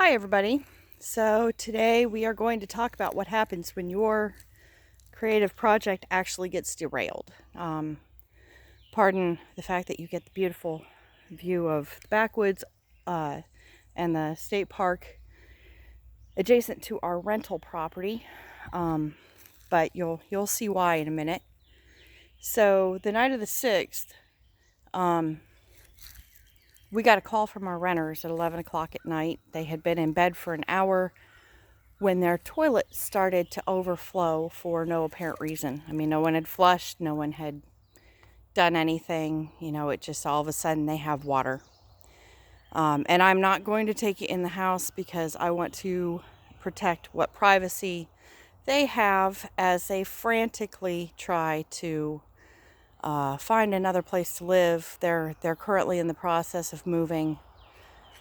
Hi everybody. So today we are going to talk about what happens when your creative project actually gets derailed. Pardon the fact that you get the beautiful view of the backwoods and the state park adjacent to our rental property, but you'll see why in a minute. So the night of the 6th, we got a call from our renters at 11 o'clock at night. They had been in bed for an hour when their toilet started to overflow for no apparent reason. I mean, no one had flushed, no one had done anything. It just all of a sudden they have water. And I'm not going to take it in the house because I want to protect what privacy they have as they frantically try to find another place to live. They're currently in the process of moving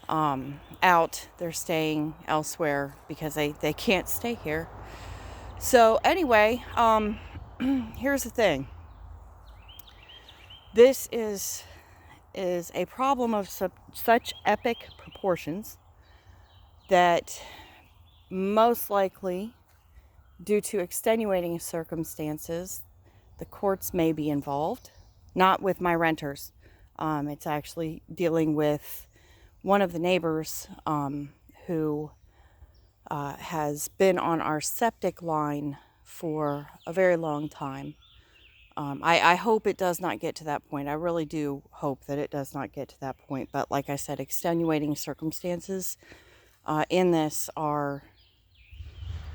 out. They're staying elsewhere because they can't stay here. So anyway, here's the thing. This is a problem of such epic proportions that most likely, due to extenuating circumstances, the courts may be involved. Not with my renters. It's actually dealing with one of the neighbors who has been on our septic line for a very long time. I hope it does not get to that point. I really do hope that it does not get to that point. But like I said, extenuating circumstances in this are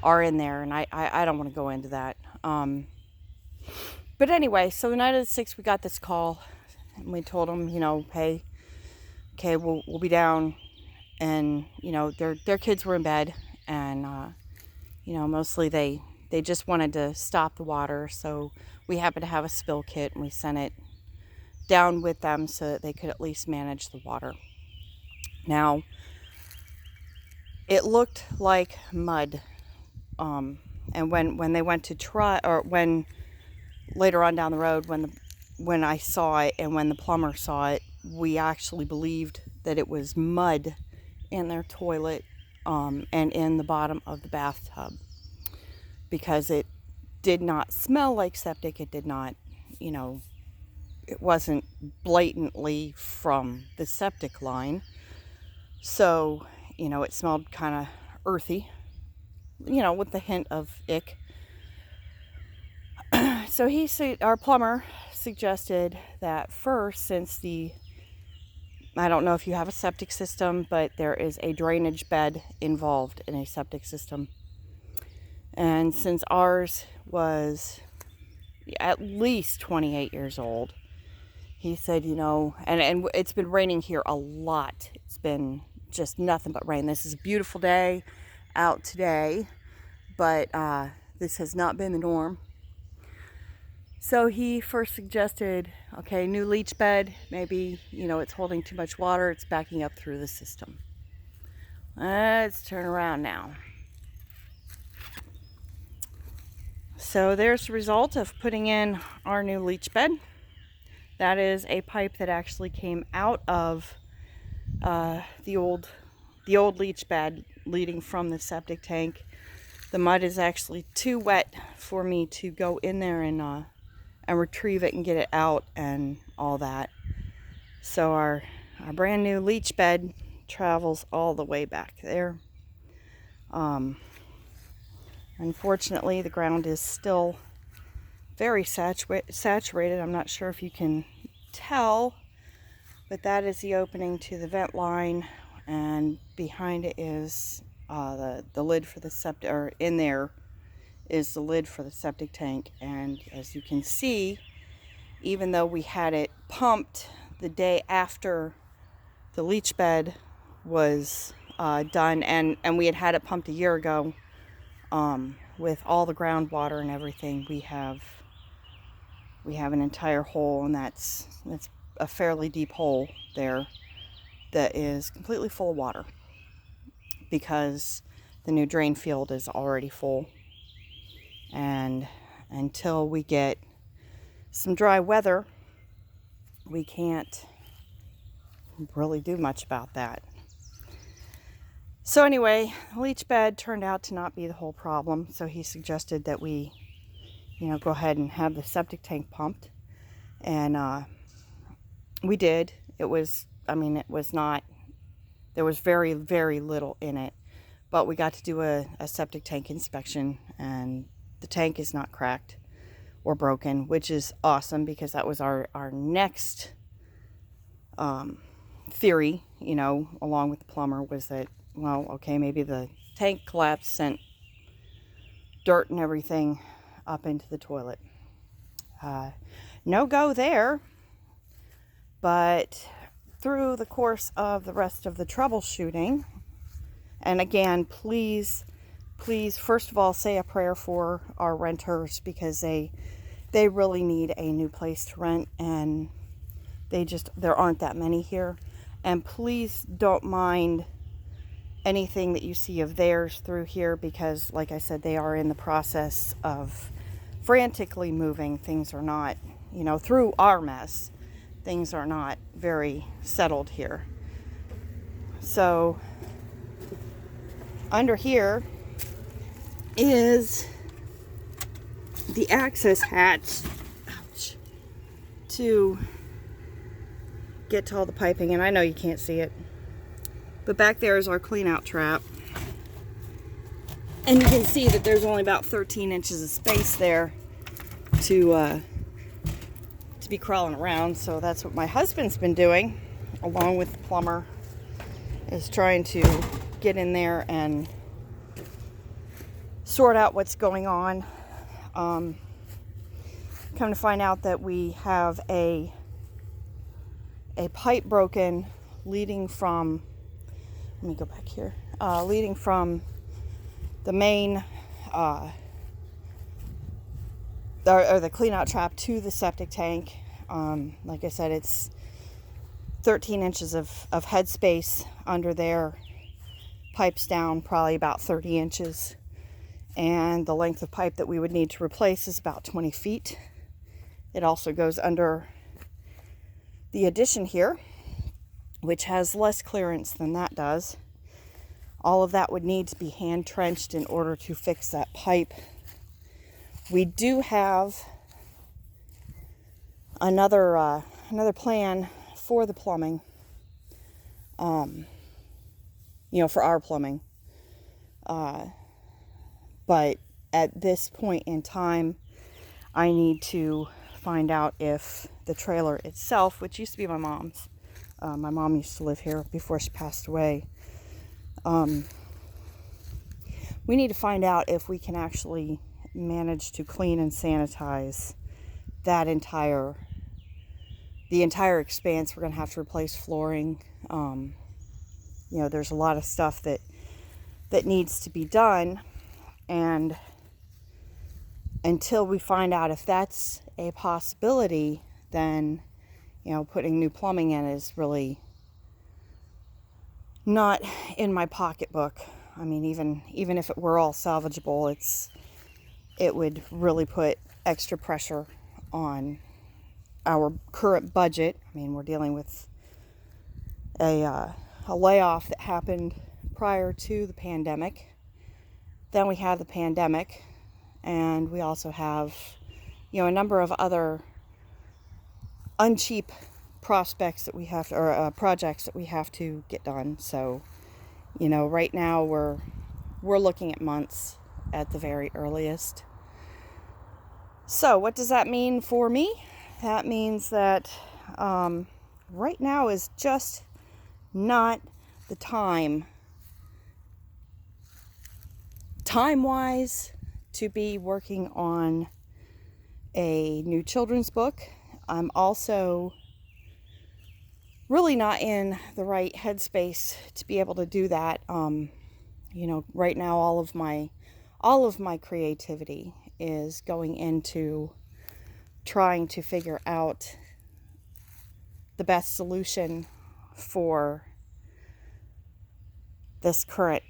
in there, and I don't want to go into that. But anyway, so the night of the 6th, we got this call, and we told them, hey, okay, we'll be down, and their kids were in bed, and mostly they just wanted to stop the water. So we happened to have a spill kit, and we sent it down with them so that they could at least manage the water. Now, it looked like mud. And when they went to try, or when later on down the road, when I saw it and when the plumber saw it, we actually believed that it was mud in their toilet and in the bottom of the bathtub, because it did not smell like septic. It did not, it wasn't blatantly from the septic line. So, it smelled kind of earthy, with the hint of ick. So our plumber suggested that first, since I don't know if you have a septic system, but there is a drainage bed involved in a septic system. And since ours was at least 28 years old, he said, and it's been raining here a lot. It's been just nothing but rain. This is a beautiful day out today, but this has not been the norm. So he first suggested, okay, new leach bed. Maybe, it's holding too much water. It's backing up through the system. Let's turn around now. So there's the result of putting in our new leach bed. That is a pipe that actually came out of the old leach bed leading from the septic tank. The mud is actually too wet for me to go in there and retrieve it and get it out and all that. So our brand new leach bed travels all the way back there. Unfortunately, the ground is still very saturated. I'm not sure if you can tell, but that is the opening to the vent line, and behind it is the lid for the septic, or in there is the lid for the septic tank. And as you can see, even though we had it pumped the day after the leach bed was done, and we had it pumped a year ago, with all the groundwater and everything, we have an entire hole, and that's a fairly deep hole there that is completely full of water because the new drain field is already full. And until we get some dry weather, we can't really do much about that. So anyway, the leach bed turned out to not be the whole problem. So he suggested that we, go ahead and have the septic tank pumped. And we did. It was not, there was very, very little in it. But we got to do a septic tank inspection, and the tank is not cracked or broken, which is awesome, because that was our next theory, along with the plumber, was that, well, okay, maybe the tank collapsed, sent dirt and everything up into the toilet. No go there. But through the course of the rest of the troubleshooting, and again, please, first of all, say a prayer for our renters, because they really need a new place to rent, and there aren't that many here. And please don't mind anything that you see of theirs through here, because like I said, they are in the process of frantically moving. Things are not, through our mess, things are not very settled here. So under here is the access hatch, ouch, to get to all the piping, and I know you can't see it, but back there is our clean out trap, and you can see that there's only about 13 inches of space there to be crawling around. So that's what my husband's been doing, along with the plumber, is trying to get in there and sort out what's going on. Come to find out that we have a pipe broken leading from, let me go back here, leading from the main, or the clean out trap to the septic tank. Like I said, it's 13 inches of headspace under there, pipes down probably about 30 inches, and the length of pipe that we would need to replace is about 20 feet. It also goes under the addition here, which has less clearance than that does. All of that would need to be hand trenched in order to fix that pipe. We do have another plan for the plumbing, for our plumbing. But at this point in time, I need to find out if the trailer itself, which used to be my mom's, my mom used to live here before she passed away. We need to find out if we can actually manage to clean and sanitize the entire expanse. We're going to have to replace flooring. There's a lot of stuff that needs to be done, and until we find out if that's a possibility, then putting new plumbing in is really not in my pocketbook. I mean, even if it were all salvageable, it would really put extra pressure on our current budget. I mean, we're dealing with a layoff that happened prior to the pandemic. Then we have the pandemic, and we also have, a number of other uncheap prospects that we have to, or projects that we have to get done. So, right now we're looking at months at the very earliest. So what does that mean for me? That means that right now is just not the time-wise to be working on a new children's book. I'm also really not in the right headspace to be able to do that. Right now all of my creativity is going into trying to figure out the best solution for this current,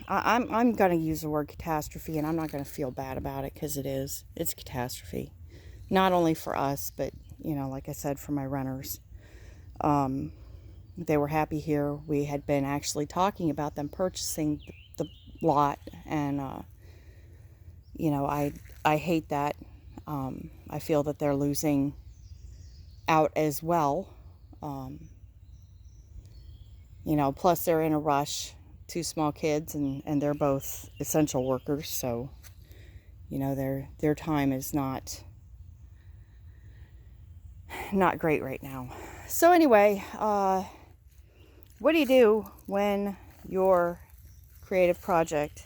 I'm going to use the word catastrophe, and I'm not going to feel bad about it, because it's a catastrophe. Not only for us, but, like I said, for my renters. They were happy here. We had been actually talking about them purchasing the lot, and I hate that. I feel that they're losing out as well. Um, plus they're in a rush. Two small kids, and they're both essential workers, so their time is not great right now. So anyway, what do you do when your creative project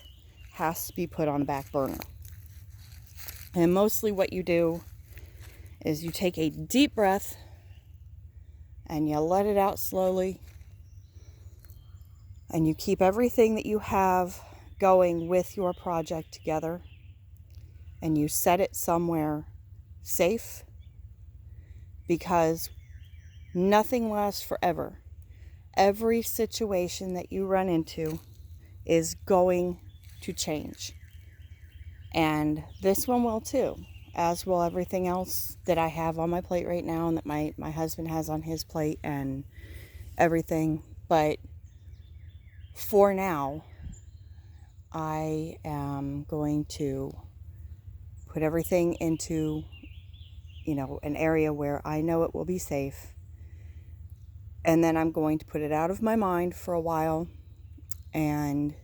has to be put on the back burner? And mostly what you do is you take a deep breath and you let it out slowly, and you keep everything that you have going with your project together, and you set it somewhere safe, because nothing lasts forever. Every situation that you run into is going to change. And this one will too, as will everything else that I have on my plate right now, and that my husband has on his plate and everything. But for now, I am going to put everything into, an area where I know it will be safe. And then I'm going to put it out of my mind for a while, and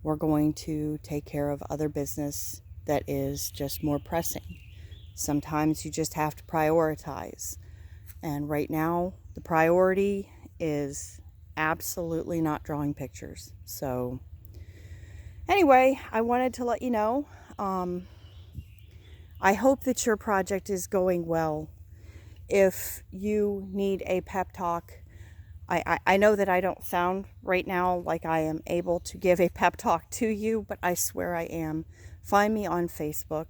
we're going to take care of other business that is just more pressing. Sometimes you just have to prioritize. And right now, the priority is absolutely not drawing pictures. So anyway, I wanted to let you know. I hope that your project is going well. If you need a pep talk, I know that I don't sound right now like I am able to give a pep talk to you, but I swear I am. Find me on Facebook,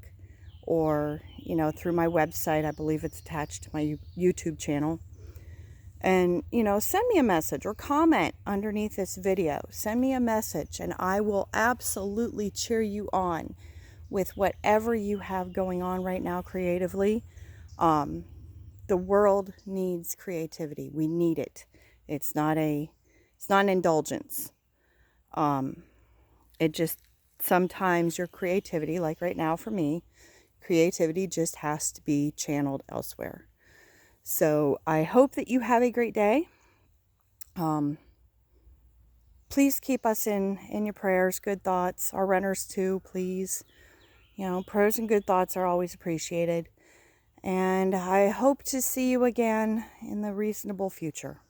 or, through my website. I believe it's attached to my YouTube channel. And, send me a message or comment underneath this video. Send me a message, and I will absolutely cheer you on with whatever you have going on right now creatively. The world needs creativity. We need it. It's not an indulgence. It just, sometimes your creativity, like right now for me, creativity just has to be channeled elsewhere. So I hope that you have a great day. Please keep us in your prayers, good thoughts, our runners too, please. Prayers and good thoughts are always appreciated. And I hope to see you again in the reasonable future.